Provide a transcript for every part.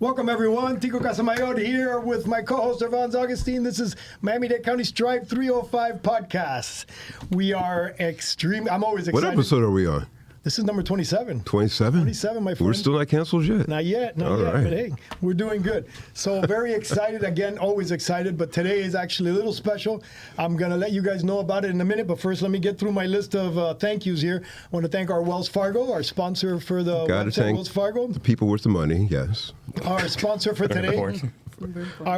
Welcome, everyone. Tico Casamayor here with my co-host, Irvans Augustin. This is Miami-Dade County Strive305 podcast. We are I'm always excited. What episode are we on? This is number 27. 27? 27, my friend. We're still not canceled yet? Not yet, All right. But hey, we're doing good. So very excited, again, always excited, but today is actually a little special. I'm going to let you guys know about it in a minute, but first let me get through my list of thank yous here. I want to thank our Wells Fargo, our sponsor for the website, Wells Fargo. The people worth the money, yes. Our sponsor for today.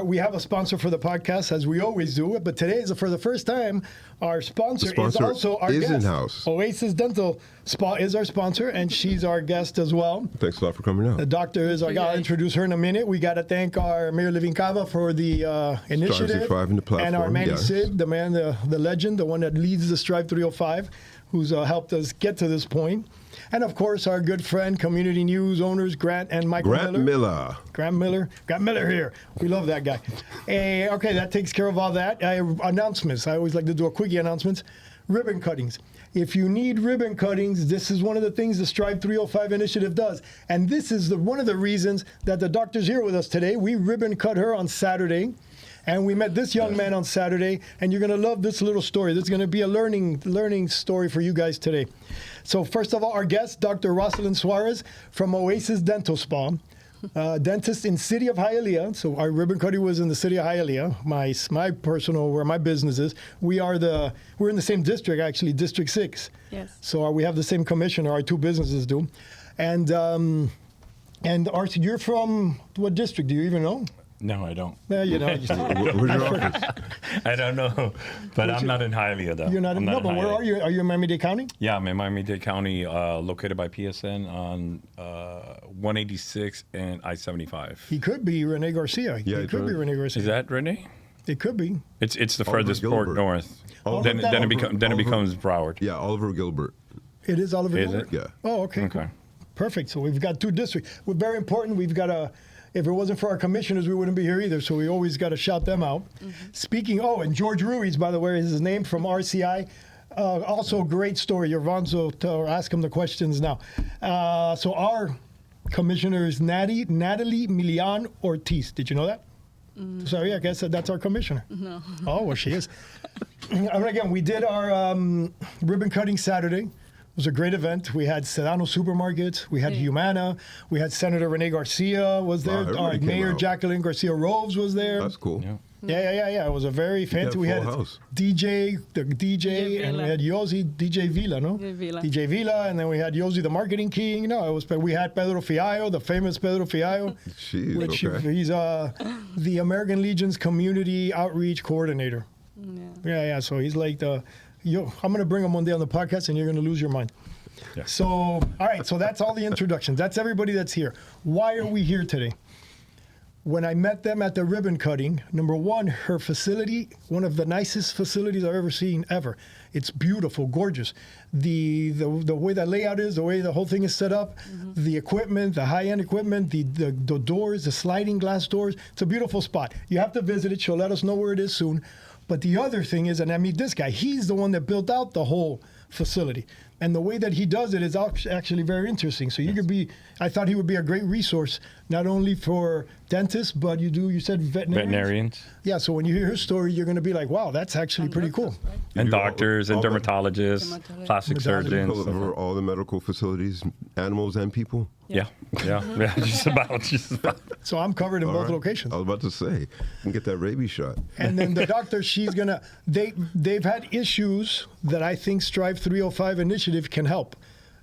We have a sponsor for the podcast, as we always do, but today is for the first time. Our sponsor is also our guest. In-house. Oasis Dental Spa is our sponsor, and she's our guest as well. Thanks a lot for coming out. The doctor is our guy. I'll introduce her in a minute. We got to thank our Mayor Living Cava for the initiative. Strive305 and the platform. And our Manny Sid, the man, the legend, the one that leads the Strive305, who's helped us get to this point. And, of course, our good friend, Community News owners, Grant and Michael Miller. Grant Miller here. We love that guy. Okay, that takes care of all that. Announcements. I always like to do a quickie announcements. Ribbon cuttings. If you need ribbon cuttings, this is one of the things the Strive305 initiative does. And this is one of the reasons that the doctor's here with us today. We ribbon cut her on Saturday. And we met this young man on Saturday, and you're going to love this little story. This is going to be a learning story for you guys today. So first of all, our guest, Dr. Roselyn Suarez from Oasis Dental Spa, dentist in city of Hialeah. So our ribbon cutting was in the city of Hialeah, my personal, where my business is. We're in the same district, actually, District 6. Yes. So we have the same commissioner, our two businesses do. And you're from what district? Do you even know? No, I don't. Yeah, you know. Where's your office? I don't know, but I'm not in Hialeah, though. You're not in Hialeah. Where are you? Are you in Miami-Dade County? Yeah, I'm in Miami-Dade County, located by PSN on 186 and I-75. He could be Rene Garcia. Yeah, he could be Rene Garcia. Is that Rene? It could be. It's the furthest port north. Then it becomes Broward. Yeah, Oliver Gilbert. It is Oliver Is Gilbert? it? Yeah. Oh, okay. Okay. Perfect. So we've got two districts. We're very important. We've got if it wasn't for our commissioners, we wouldn't be here either. So we always got to shout them out. Mm-hmm. Speaking, and Jorge Ruiz, by the way, is his name, from RCI. Also a great story. Irvans will ask him the questions now. So our commissioner is Natalie Milian Ortiz. Did you know that? Sorry, I guess that's our commissioner. No. Oh, well, she is. Again, we did our ribbon cutting Saturday. It was a great event. We had Sedano Supermarkets. We had Humana. We had Senator Rene Garcia was there. Wow, Mayor Jacqueline Garcia Roves was there. That's cool. Yeah. It was a very fancy. We had DJ, and we had Yosi, DJ Vila, no? DJ Vila, and then we had Yosi, the marketing king. We had Pedro Fiallo, the famous Pedro Fiallo. He's the American Legion's community outreach coordinator. Yeah. So he's like I'm going to bring him one day on the podcast, and you're going to lose your mind. Yeah. So, all right. So that's all the introductions. That's everybody that's here. Why are we here today? When I met them at the ribbon cutting, number one, her facility, one of the nicest facilities I've ever seen ever. It's beautiful, gorgeous. The way the layout is, the way the whole thing is set up, the equipment, the high-end equipment, the doors, the sliding glass doors. It's a beautiful spot. You have to visit it. She'll let us know where it is soon. But the other thing is, and I meet this guy, he's the one that built out the whole facility. And the way that he does it is actually very interesting. So I thought he would be a great resource, not only for dentists, but you said veterinarians? Yeah, so when you hear his story, you're going to be like, wow, that's actually pretty cool. Right? And doctors and dermatologists, plastic surgeons. Over all the medical facilities, animals and people? Yeah, just about. So I'm covered in both locations. I was about to say, you can get that rabies shot. And then the doctor, they've had issues that I think Strive305 initiative can help.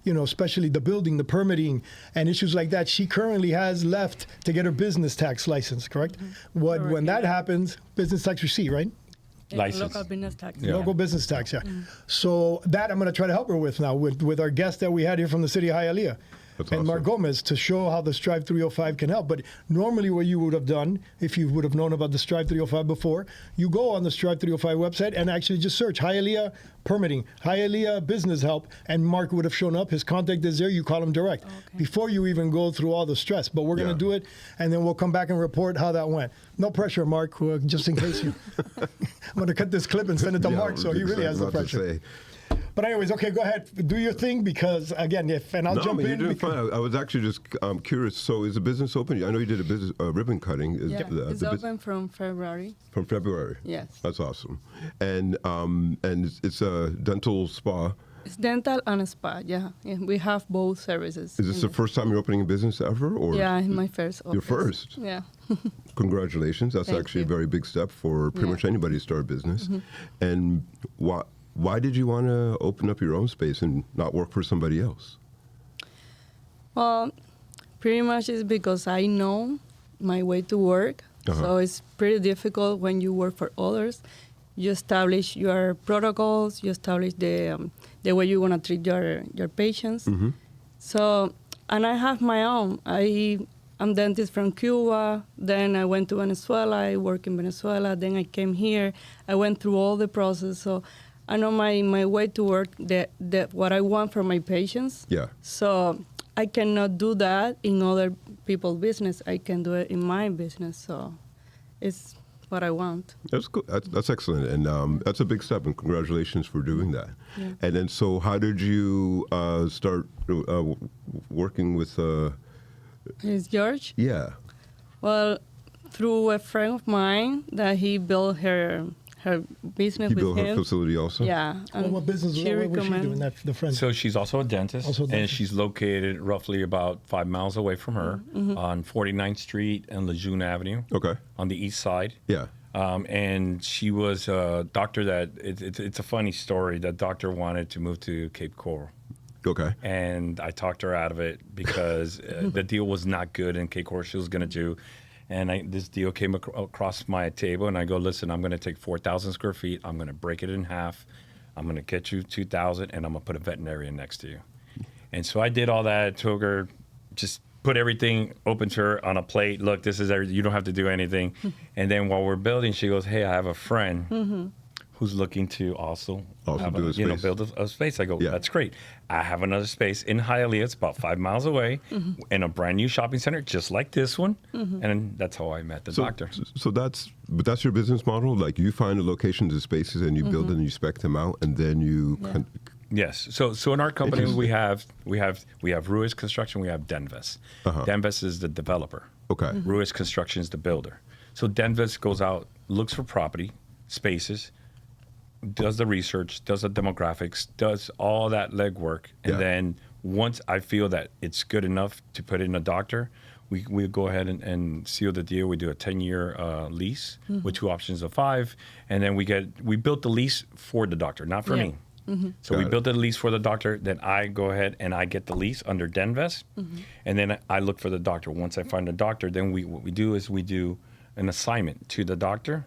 Especially the building, the permitting, and issues like that. She currently has left to get her business tax license, correct? When that happens, business tax receipt, right? License. Local business tax. Yeah. Local business tax, yeah. So that I'm going to try to help her with now with our guest that we had here from the city of Hialeah. That's and awesome. Mark Gomez to show how the Strive305 can help. But normally what you would have done, if you would have known about the Strive305 before, you go on the Strive305 website and actually just search Hialeah permitting, Hialeah business help, and Mark would have shown up. His contact is there. You call him direct before you even go through all the stress. But we're going to do it, and then we'll come back and report how that went. No pressure, Mark, just in case you... I'm going to cut this clip and send it to Mark, so he really has the pressure. But anyways, okay, go ahead. Do your thing because, again, I'll jump in. You're doing fine. I was actually just curious. So is the business open? I know you did a business ribbon cutting. It's open from February. From February? Yes. That's awesome. And it's a dental spa. It's dental and a spa, yeah. We have both services. Is this the first time you're opening a business ever? Or yeah, my first office. Your first? Yeah. Congratulations. That's actually a very big step for pretty much anybody to start a business. And why did you want to open up your own space and not work for somebody else? Well, pretty much it's because I know my way to work. So it's pretty difficult when you work for others. You establish your protocols, you establish the way you want to treat your patients. So, and I have my own. I'm dentist from Cuba. Then I went to Venezuela. I work in Venezuela. Then I came here. I went through all the process. So I know my way to work, what I want for my patients. Yeah. So I cannot do that in other people's business. I can do it in my business. So it's what I want. That's good. That's excellent. And that's a big step. And congratulations for doing that. Yeah. And then, so how did you start working with... Is George? Yeah. Well, through a friend of mine that he built her business with him. He built her facility also? Yeah. Well, what business was she doing? That's the friend. So she's also a dentist, and she's located roughly about 5 miles away from her on 49th Street and Lejeune Avenue. Okay. On the east side. Yeah. And she was a doctor that, it's a funny story, that doctor wanted to move to Cape Coral. Okay. And I talked her out of it because the deal was not good in Cape Coral. She was going to do. And this deal came across my table, and I go, listen, I'm going to take 4,000 square feet. I'm going to break it in half. I'm going to get you 2,000, and I'm going to put a veterinarian next to you. And so I did all that, took her, just put everything open to her on a plate. Look, this is everything. You don't have to do anything. And then while we're building, she goes, hey, I have a friend who's looking to also build a space. I go, that's great. I have another space in Hialeah. It's about 5 miles away in a brand new shopping center, just like this one. And that's how I met the doctor. So that's your business model? Like you find the locations of spaces and you build them and you spec them out and then you... Yes. So in our company, we have Ruiz Construction, we have Denvest. Denvest is the developer. Okay. Ruiz Construction is the builder. So Denvest goes out, looks for property, spaces, does the research, does the demographics, does all that legwork, and then once I feel that it's good enough to put in a doctor, we go ahead and seal the deal. We do a 10-year lease with 2 options of 5, and then we built the lease for the doctor, not for me. So we built the lease for the doctor, then I go ahead and I get the lease under Denvest, and then I look for the doctor. Once I find the doctor, then what we do is we do an assignment to the doctor.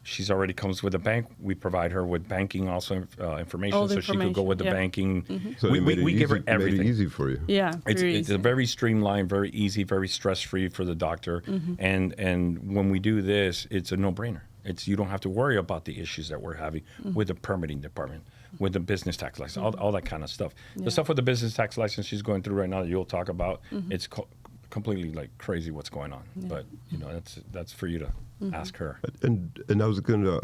She's already comes with a bank. We provide her with banking also information, so she could go with the banking. So we give her everything. Made it easy for you. Yeah, it's a very streamlined, very easy, very stress-free for the doctor. And when we do this, it's a no-brainer. You don't have to worry about the issues that we're having with the permitting department, with the business tax license, all that kind of stuff. The stuff with the business tax license she's going through right now that you'll talk about, it's completely like crazy what's going on. But that's for you to ask her. And I was going to,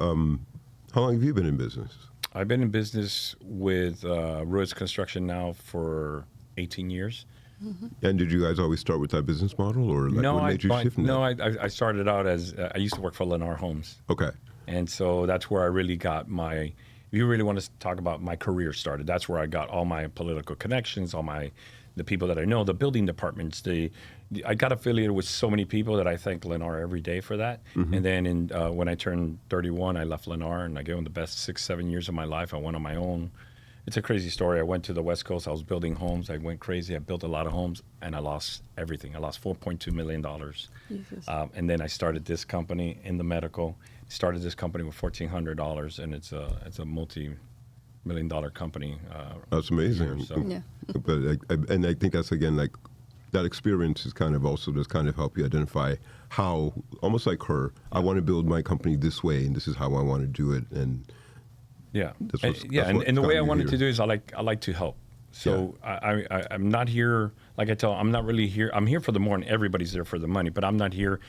how long have you been in business? I've been in business with Ruiz Construction now for 18 years. And did you guys always start with that business model, or what made you shift? I started out as I used to work for Lennar Homes. Okay. And so that's where I really got if you really want to talk about my career started, that's where I got all my political connections, the people that I know, the building departments, I got affiliated with so many people that I thank Lennar every day for that. And then when I turned 31, I left Lennar, and I gave them the best 6-7 years of my life. I went on my own. It's a crazy story. I went to the West Coast. I was building homes. I went crazy. I built a lot of homes, and I lost everything. I lost $4.2 million. And then I started this company in the medical. Started this company with $1,400, and it's a multi-million-dollar company. That's amazing. So. But I think that's again like that experience is kind of also does kind of help you identify how, almost like her, I want to build my company this way, and this is how I want to do it, and and the way I wanted to do is I like to help. So I'm not here, like I tell, I'm not really here. I'm here for the money. Everybody's there for the money, but I'm not here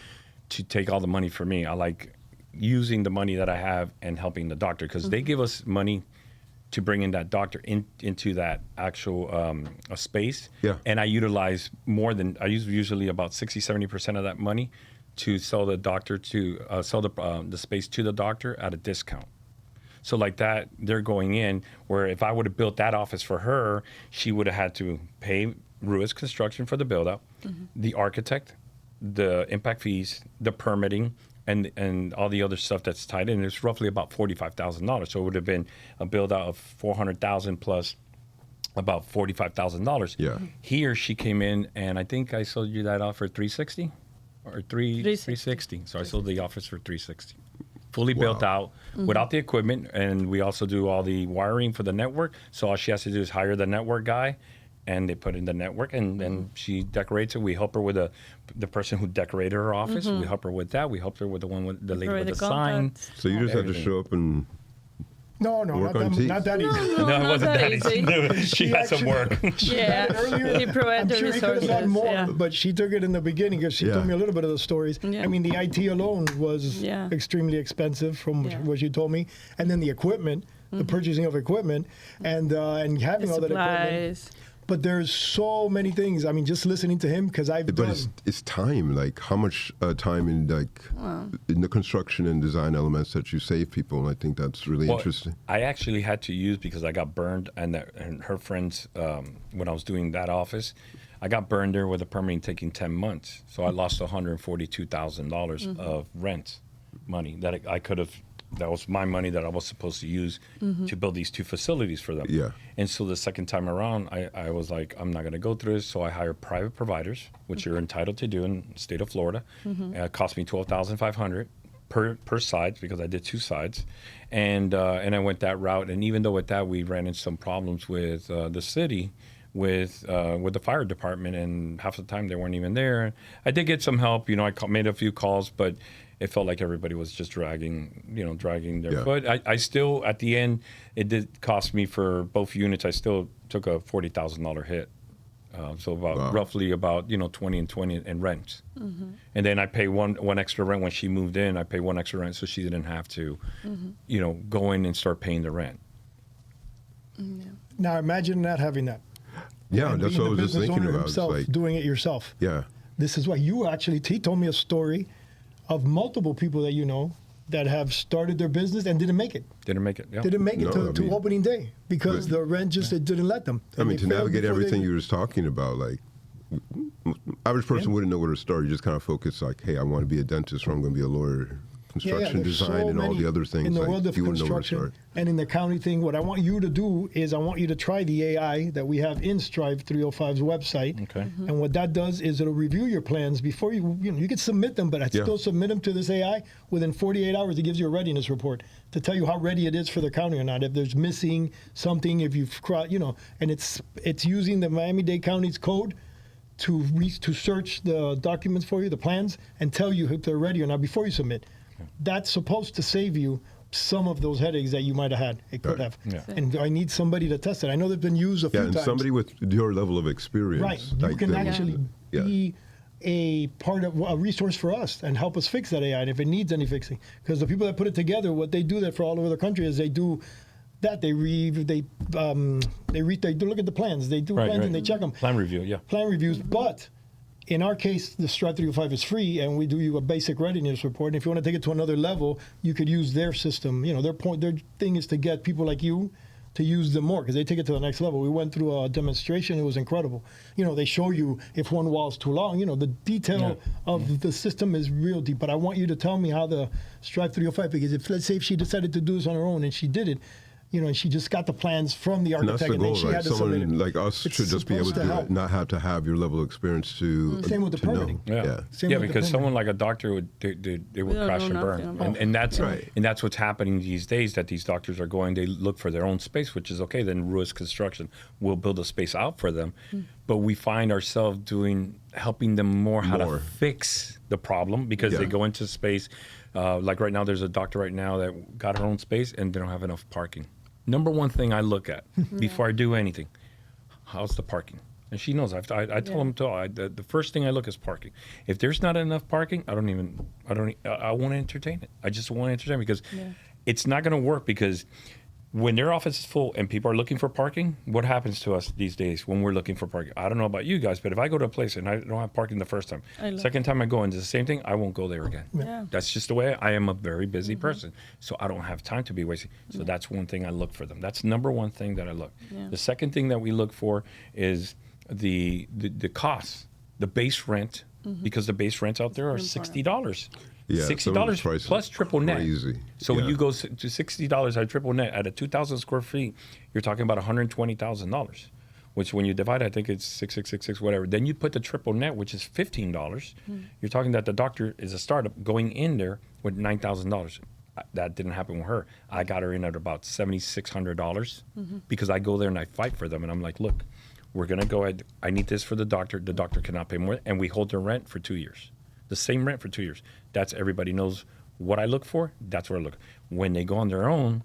to take all the money for me. I like using the money that I have and helping the doctor, because they give us money to bring in that doctor into that actual a space. Yeah. And I utilize more than, I use usually about 60-70% of that money to sell the doctor to, sell the space to the doctor at a discount. So like that, they're going in, where if I would have built that office for her, she would have had to pay Ruiz Construction for the build out, the architect, the impact fees, the permitting, and all the other stuff that's tied in. It's roughly about $45,000. So it would have been a build out of $400,000 plus about $45,000. Yeah. Here she came in, and I think I sold you that off for $360 or $360. So I sold the office for $360. Fully built out without the equipment, and we also do all the wiring for the network. So all she has to do is hire the network guy, and they put in the network, and then she decorates it. We help her with the person who decorated her office. We help her with that. We helped her with the one with the lady with the sign. So you just had to show up and No, not that easy. No, it wasn't that easy. She had some work. Earlier. He provided the I'm sure he could have done resources. more, Yeah. but she took it in the beginning because she told me a little bit of the stories. Yeah. I mean, the IT alone was extremely expensive from what she told me, and then the equipment, the purchasing of equipment, and having all that equipment. But there's so many things. I mean, just listening to him, because I've done. But it's time. Like, how much time in the construction and design elements that you save people. I think that's really interesting. I actually had to use, because I got burned, and her friends, when I was doing that office, I got burned there with the permitting taking 10 months. So I lost $142,000 of rent money that I could have. That was my money that I was supposed to use to build these two facilities for them. Yeah. And so the second time around, I was like, I'm not going to go through this. So I hired private providers, which you're entitled to do in the state of Florida. It cost me $12,500 per side, because I did two sides. And I went that route. And even though with that, we ran into some problems with the city, with the fire department, and half the time they weren't even there. I did get some help. I made a few calls, but it felt like everybody was just dragging their foot. I still, at the end, it did cost me for both units. I still took a $40,000 hit. So roughly about 20 and 20 in rent. And then I pay one extra rent when she moved in. I pay one extra rent so she didn't have to, go in and start paying the rent. Now imagine not having that. Yeah, that's what I was just thinking about. Himself, doing it yourself. Yeah. This is why he told me a story of multiple people that that have started their business and didn't make it. Didn't make it, yeah. Didn't make it to opening day because the rent it didn't let them. I mean, to navigate everything you were talking about, like, average person wouldn't know where to start. You just kind of focus like, hey, I want to be a dentist, or I'm going to be a lawyer. Construction design and all the other things. In the world of construction and in the county thing, what I want you to do is I want you to try the AI that we have in Strive305's website. Okay. And what that does is it'll review your plans before you can submit them, but still submit them to this AI. Within 48 hours, it gives you a readiness report to tell you how ready it is for the county or not. If there's missing something, if you've, and it's using the Miami-Dade County's code to search the documents for you, the plans, and tell you if they're ready or not before you submit. That's supposed to save you some of those headaches that you might have had. It could have. Yeah. And I need somebody to test it. I know they've been used a few times. Somebody with your level of experience. Right. You can actually be a part of a resource for us and help us fix that AI, and if it needs any fixing. Because the people that put it together, what they do that for all over the country is they do that. They look at the plans. They do plans and they check them. Plan review, yeah. Plan reviews, but in our case, the Strive305 is free, and we do you a basic readiness report. And if you want to take it to another level, you could use their system. Their thing is to get people like you to use them more, because they take it to the next level. We went through a demonstration; it was incredible. They show you if one wall is too long. The detail of the system is real deep. But I want you to tell me how the Strive305, because let's say if she decided to do this on her own and she did it. And she just got the plans from the architect. And that's the goal, right? Someone like us should just be able to not have to have your level of experience to. Same with the permitting. Because someone like a doctor would crash and burn, and that's what's happening these days. That these doctors are going, they look for their own space, which is okay. Then Ruiz Construction will build a space out for them. but we find ourselves helping them how to fix the problem, because they go into space. Like right now, there's a doctor right now that got her own space and they don't have enough parking. Number one thing I look at before I do anything, how's the parking? And she knows. I told them the first thing I look is parking. If there's not enough parking, I won't entertain it. I just won't entertain it, because it's not going to work. Because when their office is full and people are looking for parking, what happens to us these days when we're looking for parking? I don't know about you guys, but if I go to a place and I don't have parking the first time, second time I go and it's the same thing, I won't go there again. Yeah. That's just the way I am. A very busy person, so I don't have time to be wasting. So that's one thing I look for them. That's number one thing that I look. Yeah. The second thing that we look for is the cost, the base rent, because the base rents out there are $60. Yeah, $60 plus triple net. Crazy. So when you go to $60 at triple net at a 2,000 square feet, you're talking about $120,000, which when you divide, I think it's 6,666, whatever. Then you put the triple net, which is $15. You're talking that the doctor is a startup going in there with $9,000. That didn't happen with her. I got her in at about $7,600 because I go there and I fight for them. And I'm like, look, we're going to go ahead. I need this for the doctor. The doctor cannot pay more. And we hold their rent for 2 years. The same rent for 2 years. That's everybody knows what I look for. That's what I look. When they go on their own,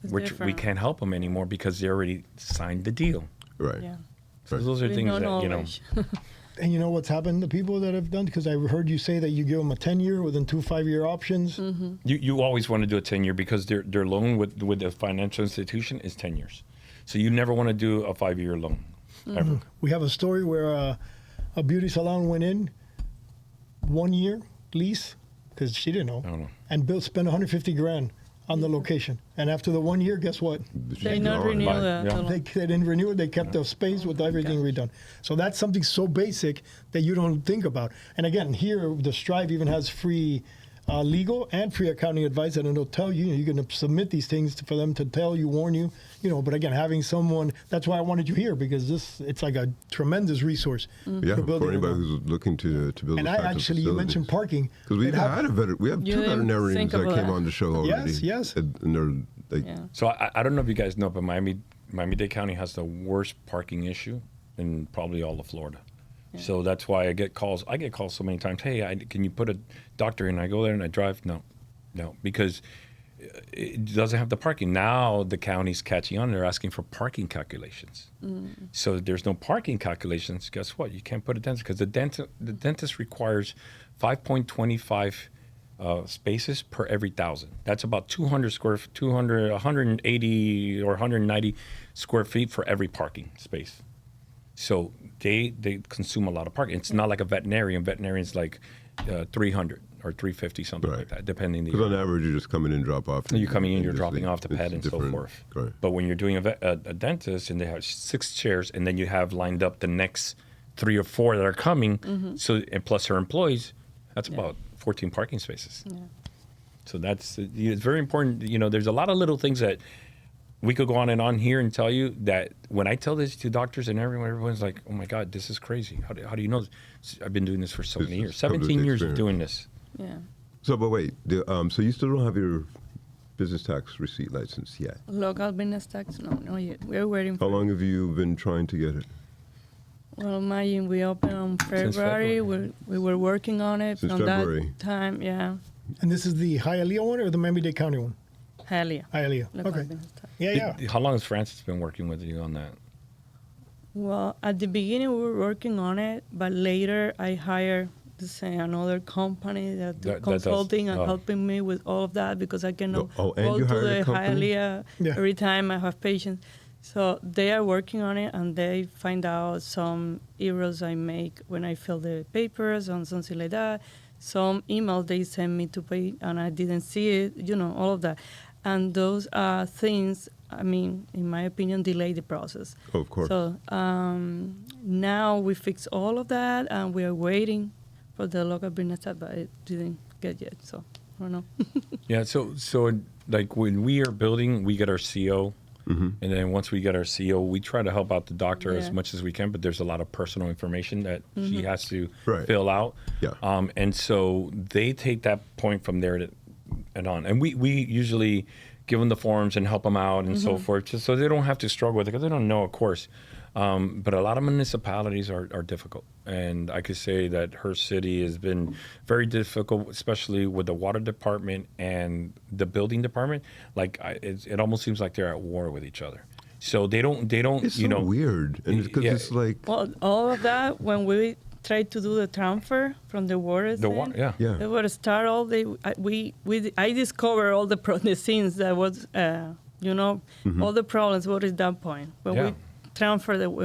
we can't help them anymore because they already signed the deal. Right. Yeah. So those are things that, you know. And you know what's happened to people that have done? Because I heard you say that you give them a 10-year within 2 5-year options. You always want to do a 10-year because their loan with the financial institution is 10 years. So you never want to do a 5-year loan, ever. We have a story where a beauty salon went in, 1 year lease, because she didn't know, and Bill spent $150,000 on the location. And after the 1 year, guess what? They not renew They didn't renew it. They kept the space with everything redone. So that's something so basic that you don't think about. And again, here the Strive even has free legal and free accounting advice, and it'll tell you, you're going to submit these things for them to tell you, warn you, But again, having someone, that's why I wanted you here, because it's like a tremendous resource. Yeah, for anybody who's looking to build. And you mentioned parking. Because we have two veterinarians that came on the show already. Yes. And they're So I don't know if you guys know, but Miami-Dade County has the worst parking issue in probably all of Florida. Yeah. So that's why I get calls so many times. Hey, can you put a doctor in? I go there and I drive. No, because it doesn't have the parking. Now the county's catching on. They're asking for parking calculations. So there's no parking calculations. Guess what? You can't put a dentist because the dentist requires 5.25 spaces per every 1,000. That's about 180 or 190 square feet for every parking space. So they consume a lot of parking. It's not like a veterinarian. Veterinarian's like 300 or 350, something like that, depending. Because on average, you're just coming in, drop off. You're coming in, you're dropping off the pet and so forth. Right. But when you're doing a dentist and they have 6 chairs and then you have lined up the next 3 or 4 that are coming, so and plus her employees, that's about 14 parking spaces. Yeah. So it's very important. There's a lot of little things that we could go on and on here and tell you that when I tell this to doctors and everyone's like, oh my God, this is crazy. How do you know this? I've been doing this for so many years. 17 years of doing this. Yeah. So, but wait, so you still don't have your business tax receipt license yet? Local business tax? No, yet. We're waiting for How long have you been trying to get it? Well, imagine we opened on February. We were working on it Since from February. that time, yeah. And this is the Hialeah one or the Miami-Dade County one? Hialeah. Okay. Yeah. How long has Francis been working with you on that? Well, at the beginning we were working on it, but later I hired another company that do consulting and helping me with all of that because I cannot go to the Hialeah every time I have patients. So they are working on it, and they find out some errors I make when I fill the papers and something like that. Some emails they send me to pay, and I didn't see it, all of that. And those things, in my opinion, delay the process. Oh, of course. So now we fix all of that, and we are waiting for the local business tax, but it didn't get yet, so I don't know. Yeah, so like when we are building, we get our CO, and then once we get our CO, we try to help out the doctor as much as we can, but there's a lot of personal information that she has to fill out. Yeah. And so they take that point from there and on. And we usually give them the forms and help them out and so forth, just so they don't have to struggle with it, because they don't know, of course. But a lot of municipalities are difficult. And I could say that her city has been very difficult, especially with the water department and the building department. Like it almost seems like they're at war with each other. So they don't. It's so weird, and because it's like all of that when we try to do the transfer from the water. The water, yeah. They would start all day. I discovered all the scenes that was all the problems. What is that point when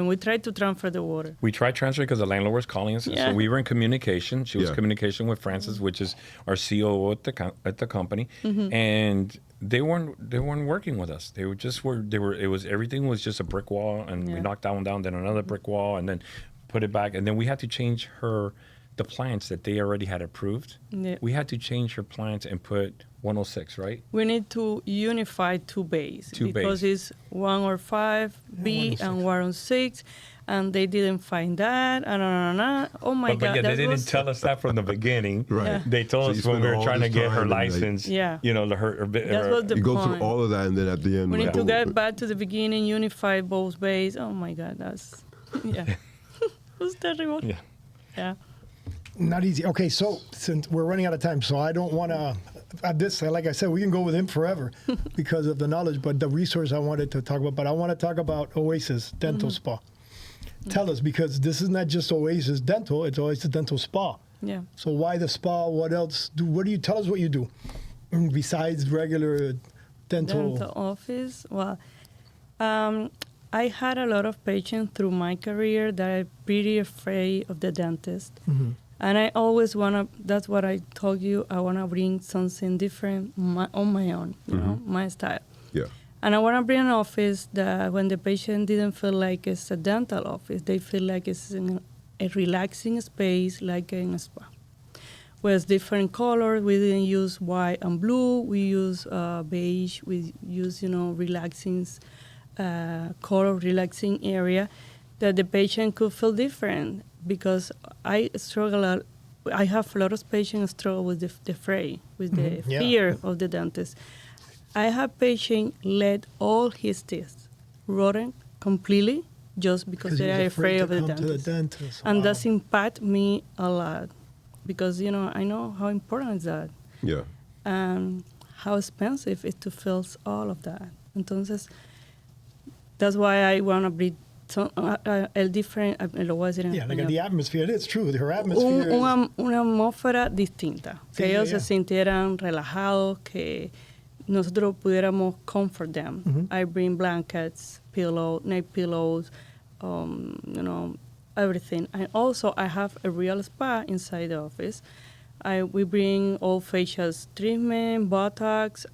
we tried to transfer the water? We tried transferring because the landlord was calling us. Yeah. So we were in communication. She was in communication with Francis, which is our COO at the company, and they weren't working with us. They were. It was everything was just a brick wall, and we knocked that one down, then another brick wall, and then put it back, and then we had to change the plans that they already had approved. Yeah. We had to change her plans and put 106, right? We need to unify two bays because it's 105B and 106, and they didn't find that. Oh my God! But they didn't tell us that from the beginning. Right. Yeah. They told us when we were trying to get her license. That was the you go point. through all of that, and then at the end, We need to get back to the beginning, unify both bays. Oh my God, that's it was terrible. Yeah. Not easy. Okay, so since we're running out of time, so I don't want to. Like I said, we can go with him forever because of the knowledge, but the resource I wanted to talk about. But I want to talk about Oasis Dental Spa. Tell us, because this is not just Oasis Dental; it's Oasis Dental Spa. Yeah. So why the spa? What else? What do you tell us? What you do besides regular dental office? Well, I had a lot of patients through my career that are pretty afraid of the dentist. And I always want to, that's what I told you, I want to bring something different on my own, you know, my style. Yeah. And I want to bring an office that when the patient didn't feel like it's a dental office, they feel like it's a relaxing space, like in a spa. With different colors, we didn't use white and blue, we use beige, we use, relaxing, color relaxing area that the patient could feel different. Because I have a lot of patients struggle with the fear of the dentist. I have patients let all his teeth rotten completely just because they are afraid of the dentist. And that's impact me a lot because, I know how important is that. Yeah. And how expensive it is to fix all of that. Entonces, that's why I want to be different. Like the atmosphere. It's true. Her atmosphere. Una atmósfera distinta. Que ellos se sintieran relajados, que nosotros pudiéramos comfort them. I bring blankets, neck pillows, everything. And also, I have a real spa inside the office. We bring all facial treatment, Botox,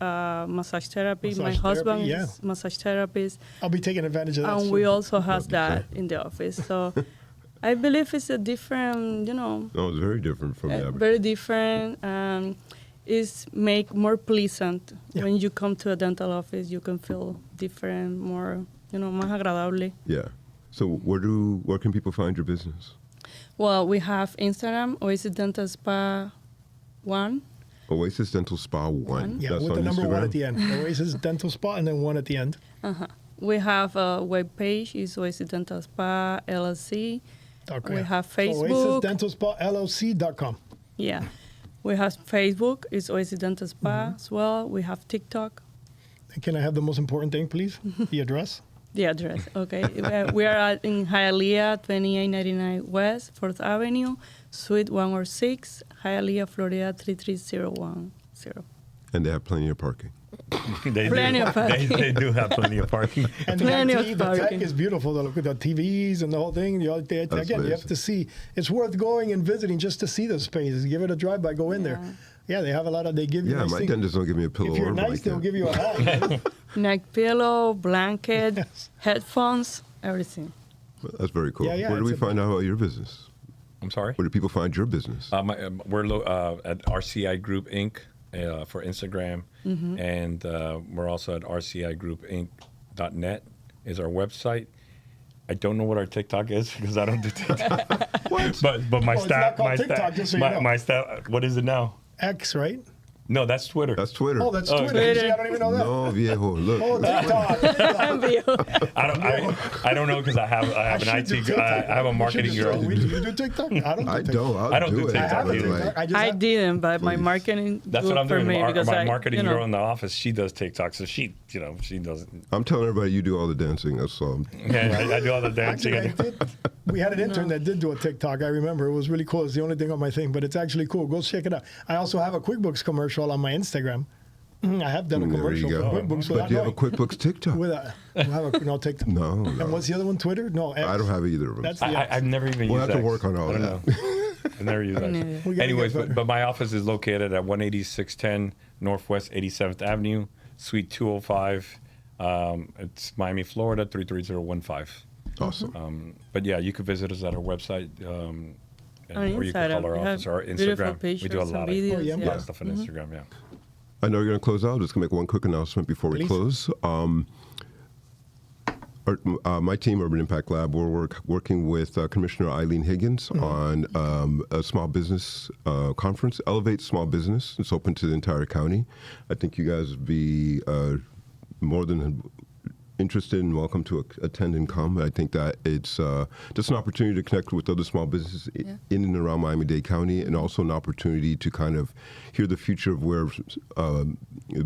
massage therapy. My husband is massage therapist. I'll be taking advantage of that. And we also have that in the office. So I believe it's a different, No, it's very different from the average. Very different. It's make more pleasant. When you come to a dental office, you can feel different, more, más agradable. Yeah. So where can people find your business? Well, we have Instagram, Oasis Dental Spa 1. Oasis Dental Spa 1. Yeah, that's with the number Instagram? 1 at the end. Oasis Dental Spa and then 1 at the end. We have a web page, it's Oasis Dental Spa LLC. Okay. We have Facebook. Oasis Dental Spa LLC.com. Yeah. We have Facebook, it's Oasis Dental Spa as well. We have TikTok. Can I have the most important thing, please? The address? The address, okay. We are in Hialeah, 2899 West, 4th Avenue, Suite 106, Hialeah, Florida, 33010. And they have plenty of parking. Plenty of parking. They do have plenty of parking. And the tech is beautiful. The TVs and the whole thing. Again, you have to see. It's worth going and visiting just to see the spaces. Give it a drive-by. Go in there. Yeah, they have a lot of. They give you. Yeah, nice my things. dentist don't give me a pillow. If you're or nice, blanket. they'll give you a hat. Neck pillow, blanket, headphones, everything. Well, that's very cool. Yeah, Where do we find out about your business? I'm sorry? Where do people find your business? We're at RCI Group Inc. For Instagram, and we're also at rcigroupinc.net is our website. I don't know what our TikTok is because I don't do TikTok. What? But my it's not staff, called my TikTok, staff, just so you know. my staff. What is it now? X, right? No, that's Twitter. That's Twitter. Oh, that's Twitter. See, I don't even know that. No, viejo. Look. Oh, TikTok. I don't know because I have an IT. I have a marketing girl. You do TikTok? I don't. I don't do TikTok either. I didn't, but my marketing. That's what I'm doing. My marketing girl in the the office, she does TikTok, so she doesn't. I'm telling everybody you do all the dancing. That's all. Yeah, I do all the dancing. Actually, we had an intern that did do a TikTok. I remember it was really cool. It's the only thing on my thing, but it's actually cool. Go check it out. I also have a QuickBooks commercial on my Instagram. I have done a commercial for QuickBooks. But you have a QuickBooks TikTok. No TikTok. No. And what's the other one? Twitter? No, X. I don't have either of them. That's the X. I've never even used We'll have to X. work on all that. I've never used X. Anyways, but my office is located at 18610 Northwest 87th Avenue, Suite 205. It's Miami, Florida, 33015. Awesome. But yeah, you can visit us at our website. Or you can call our office or Instagram. We do a lot of stuff on Instagram, yeah. I know you're going to close out. Just going to make one quick announcement before we close. My team, Urban Impact Lab, we're working with Commissioner Eileen Higgins on a small business conference, Elevate Small Business. It's open to the entire county. I think you guys would be more than interested and welcome to attend and come. I think that it's just an opportunity to connect with other small businesses in and around Miami-Dade County, and also an opportunity to kind of hear the future of where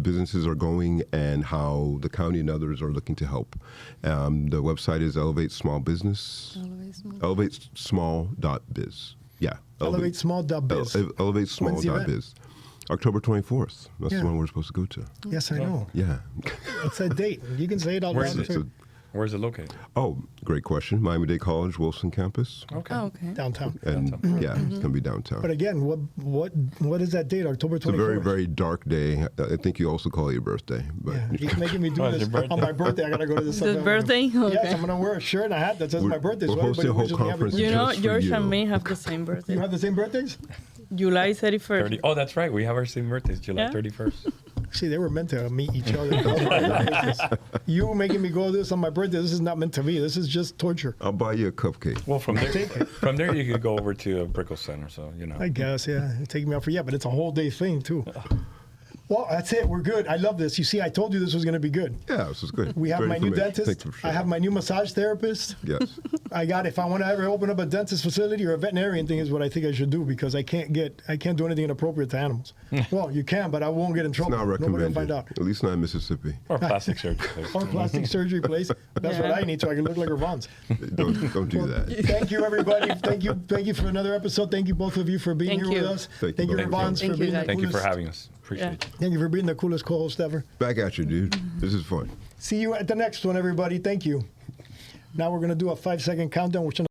businesses are going and how the county and others are looking to help. The website is Elevate Small Business. ElevateSmall.biz. Yeah. ElevateSmall.biz. ElevateSmall.biz. October 24th. That's the one we're supposed to go to. Yes, I know. Yeah. It's a date. You can say it out loud. Where's it located? Oh, great question. Miami-Dade College, Wilson campus. Okay. Downtown. And yeah, it's going to be downtown. But again, what is that date? October 24th? It's a very, very dark day. I think you also call it your birthday. But he's making me do this on my birthday. I got to go to this event. The birthday? Okay. Yes, I'm going to wear a shirt and a hat that says my birthday. We're hosting a whole conference. You know, just for George you. and me have the same birthday. You have the same birthdays? July 31st. Oh, that's right. We have our same birthdays, July 31st. See, they were meant to meet each other. You making me go this on my birthday, this is not meant to be. This is just torture. I'll buy you a cupcake. Well, from there you could go over to Brickell Center, so, you know. I guess, yeah. Take me out for, but it's a whole day thing, too. Well, that's it. We're good. I love this. You see, I told you this was going to be good. Yeah, this is good. We have Great my new information. dentist. I have my new massage therapist. Yes. If I want to ever open up a dentist facility or a veterinarian thing is what I think I should do, because I can't do anything inappropriate to animals. Well, you can, but I won't get in trouble. It's not Nobody will recommended. find out. At least not in Mississippi. Or plastic surgery place. Or plastic surgery place. That's what I need so I can look like Irvans. Don't do that. Thank you, everybody. Thank you for another episode. Thank you, both of you, for being here with us. Thank you, you Irvans, for being the coolest. Thank you for having us. Appreciate it. Thank you for being the coolest co-host ever. Back at you, dude. This is fun. See you at the next one, everybody. Thank you. Now we're going to do a 5-second countdown.